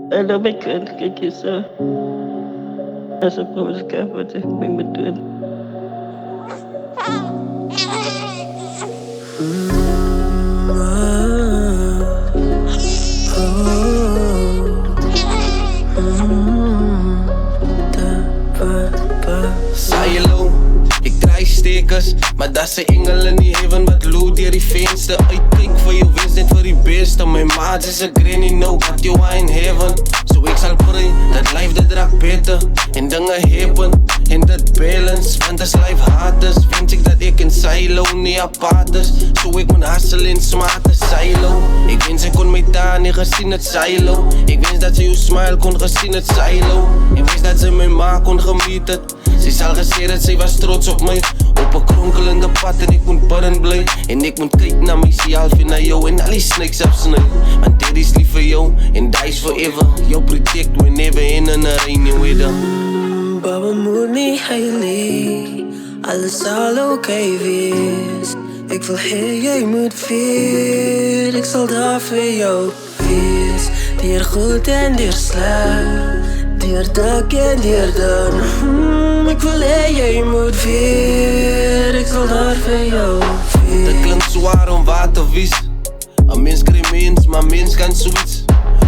Hallo my kind, kyk hier so. As ek kom kyk wat ek mee moet doen. Silo, ik draai stekers, maar dat zijn engelen in die heaven wat loot deur die venster. Uitkijk vir jou wens net vir die beste. My maat is a granny, know what you are in heaven. So ek sal pray, dat life dat raak beter. En dinge happen, en dat balance. Want as life hard is, wens ek dat ek in silo nie apart is. So ek moet hustle en smart as silo. Ek wens ek kon my taan nie gesien het silo. Ek wens dat sy jou smile kon gesien het silo. En wens dat sy my ma kon gemiet het. Sy sal gesê dat sy was trots op my. Op 'n kronkelende pad en ek moet bidden bly. En ek moet kyk na myself en na jou en al die snakes afsny. Want dit is lief vir jou en die is forever. Jou protect whenever in a rainy weather. Baba moet nie heilig, alles sal oké wees. Ek wil hê jy moet weet, ek sal daar vir jou wees. Deur goed en deur sleg, deur dik en deur dun. Ek wil hê jy moet weet, ek sal daar vir jou wees. Dit klink zwaar om waar te wees. 'n mens kry mens, maar mens kan zoiets.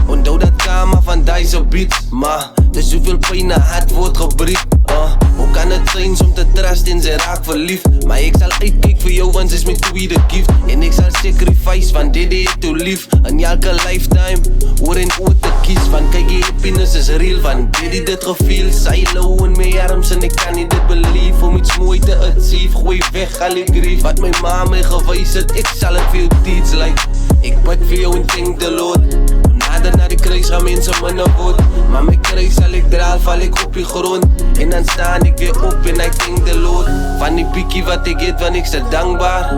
Onthou dat karma van deze beat. Maar dis hoeveel pijn na hart word gebreed. Hoe kan het zijn om te trust en sy raak verlief? Maar ek sal uitkijk vir jou want sy is my tweede gift. En ek sal sacrifice want dit het toe lief. In elke lifetime, oor en oor te kies. Want kyk die happiness is real, want dit gevoel. Silo in my arms en ek kan nie dit believe. Om iets mooi te achieve, gooi weg al die grief. Wat my ma my gewys het, ek sal het vir jou teach like. Ek bid vir jou en thank the Lord. Nader na die kruis gaan mense minder word. Maar my kruis sal ek dra, val ek op die grond. En dan staan ek weer op en ek thank the Lord. Van die piekie wat ek het, want ek is dankbaar.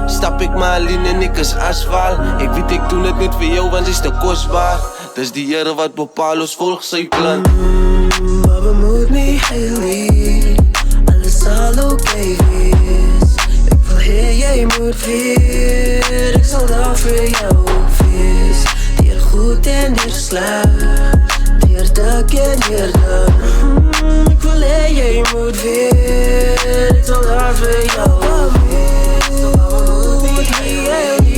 Stap ek maar alleen en ek is asfalt. Ek weet ek doen het net vir jou, want is te kostbaar. Dis die Here wat bepaal, ons volg sy plan. Baba moet nie heilig, alles sal oké wees. Ek wil hê jy moet weet, ek sal daar vir jou wees. Deur goed en deur sleg, deur dik en deur dun. Ek wil hê jy moet weet, ek sal daar vir jou wees. Baba moet nie heilig,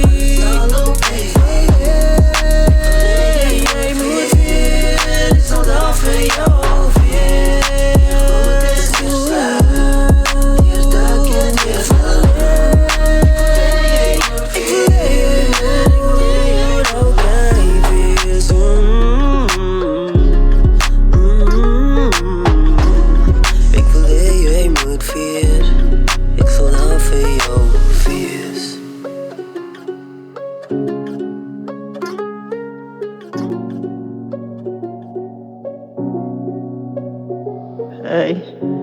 alles sal oké wees. Ek wil hê jy moet weet, ek sal daar vir jou wees. Deur goed en deur sleg, deur dik en deur dun. Hey.